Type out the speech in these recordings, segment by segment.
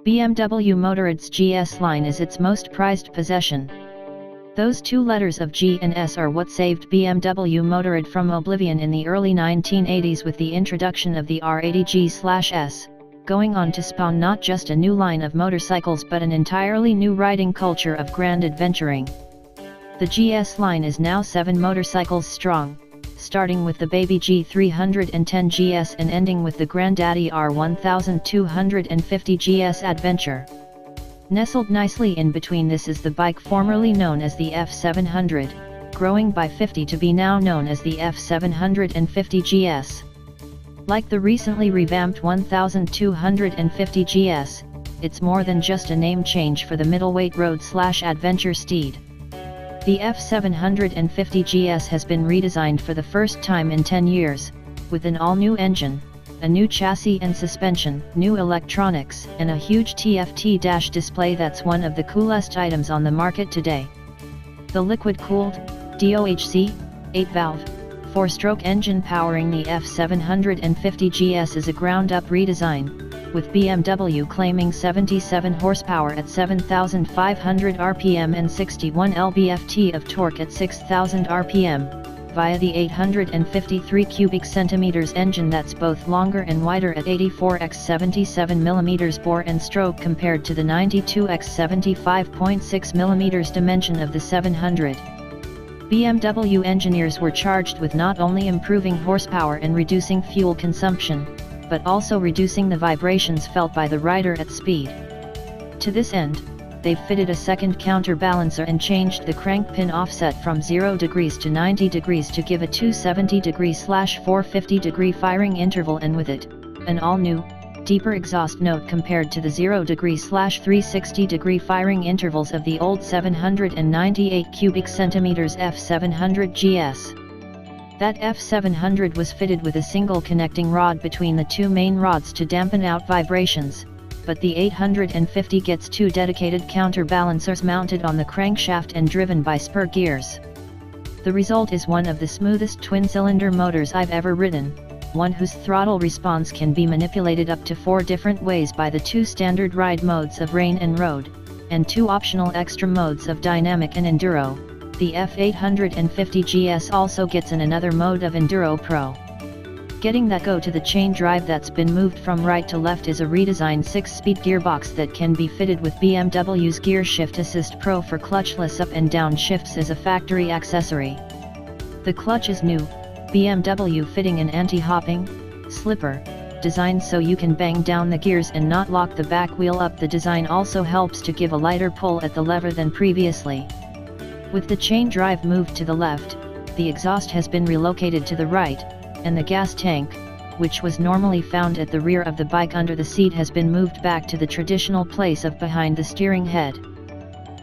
BMW Motorrad's GS line is its most prized possession. Those two letters of G and S are what saved BMW Motorrad from oblivion in the early 1980s with the introduction of the R80G/S, going on to spawn not just a new line of motorcycles but an entirely new riding culture of grand adventuring. The GS line is now 7 motorcycles strong, starting with the baby G310 GS and ending with the granddaddy R1250 GS Adventure. Nestled nicely in between this is the bike formerly known as the F700, growing by 50 to be now known as the F750 GS. Like the recently revamped 1250 GS, it's more than just a name change for the middleweight road/adventure steed. The F750 GS has been redesigned for the first time in 10 years, with an all-new engine, a new chassis and suspension, new electronics, and a huge TFT display that's one of the coolest items on the market today. The liquid-cooled, DOHC, 8-valve, 4-stroke engine powering the F750 GS is a ground-up redesign, with BMW claiming 77 horsepower at 7,500 RPM and 61 lb-ft of torque at 6,000 RPM, via the 853 cubic centimeters engine that's both longer and wider at 84 x 77 mm bore and stroke compared to the 92 x 75.6 mm dimension of the 700. BMW engineers were charged with not only improving horsepower and reducing fuel consumption, but also reducing the vibrations felt by the rider at speed. To this end, they've fitted a second counterbalancer and changed the crank pin offset from 0 degrees to 90 degrees to give a 270°/450 degree firing interval, and with it, an all-new, deeper exhaust note compared to the 0 degree/360 degree firing intervals of the old 798 cubic centimeters F700 GS. That F700 was fitted with a single connecting rod between the two main rods to dampen out vibrations, but the 850 gets 2 dedicated counterbalancers mounted on the crankshaft and driven by spur gears. The result is one of the smoothest twin-cylinder motors I've ever ridden, one whose throttle response can be manipulated up to 4 different ways by the 2 standard ride modes of rain and road, and 2 optional extra modes of dynamic and enduro. The F850 GS also gets in another mode of Enduro Pro. Getting that go-to-the-chain drive that's been moved from right to left is a redesigned 6-speed gearbox that can be fitted with BMW's Gear Shift Assist Pro for clutchless up and down shifts as a factory accessory. The clutch is new, BMW fitting an anti-hopping, slipper, design so you can bang down the gears and not lock the back wheel up. The design also helps to give a lighter pull at the lever than previously. With the chain drive moved to the left, the exhaust has been relocated to the right, and the gas tank, which was normally found at the rear of the bike under the seat, has been moved back to the traditional place of behind the steering head.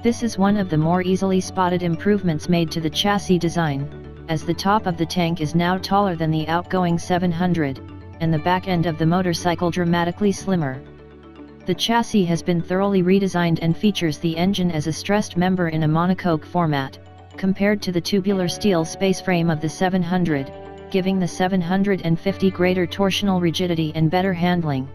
This is one of the more easily spotted improvements made to the chassis design, as the top of the tank is now taller than the outgoing 700, and the back end of the motorcycle dramatically slimmer. The chassis has been thoroughly redesigned and features the engine as a stressed member in a monocoque format, compared to the tubular steel space frame of the 700, giving the 750 greater torsional rigidity and better handling.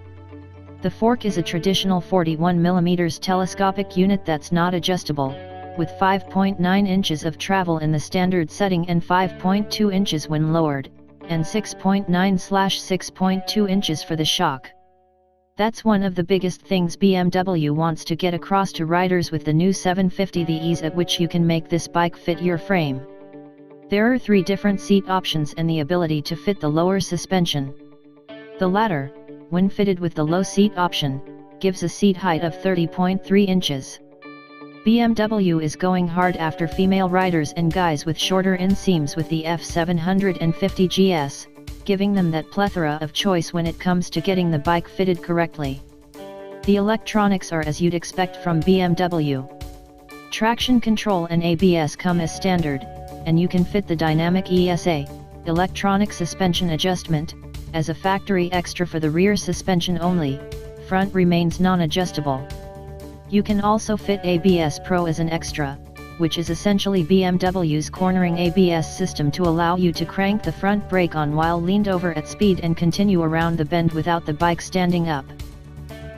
The fork is a traditional 41 mm telescopic unit that's not adjustable, with 5.9 inches of travel in the standard setting and 5.2 inches when lowered, and 6.9/6.2 inches for the shock. That's one of the biggest things BMW wants to get across to riders with the new 750: the ease at which you can make this bike fit your frame. There are 3 different seat options and the ability to fit the lower suspension. The latter, when fitted with the low seat option, gives a seat height of 30.3 inches. BMW is going hard after female riders and guys with shorter inseams with the F750 GS, giving them that plethora of choice when it comes to getting the bike fitted correctly. The electronics are as you'd expect from BMW. Traction control and ABS come as standard, and you can fit the dynamic ESA, electronic suspension adjustment, as a factory extra for the rear suspension only. Front remains non-adjustable. You can also fit ABS Pro as an extra, which is essentially BMW's cornering ABS system to allow you to crank the front brake on while leaned over at speed and continue around the bend without the bike standing up.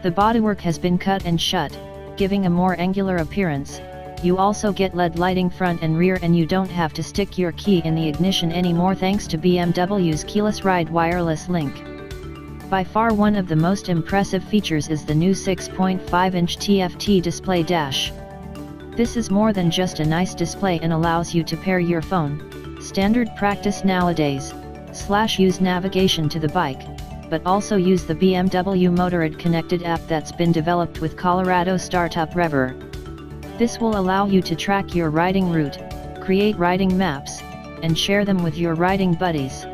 The bodywork has been cut and shut, giving a more angular appearance. You also get LED lighting front and rear, and you don't have to stick your key in the ignition anymore thanks to BMW's keyless ride wireless link. By far one of the most impressive features is the new 6.5-inch TFT display dash. This is more than just a nice display and allows you to pair your phone, standard practice nowadays, /use navigation to the bike, but also use the BMW Motorrad connected app that's been developed with Colorado startup Rever. This will allow you to track your riding route, create riding maps, and share them with your riding buddies.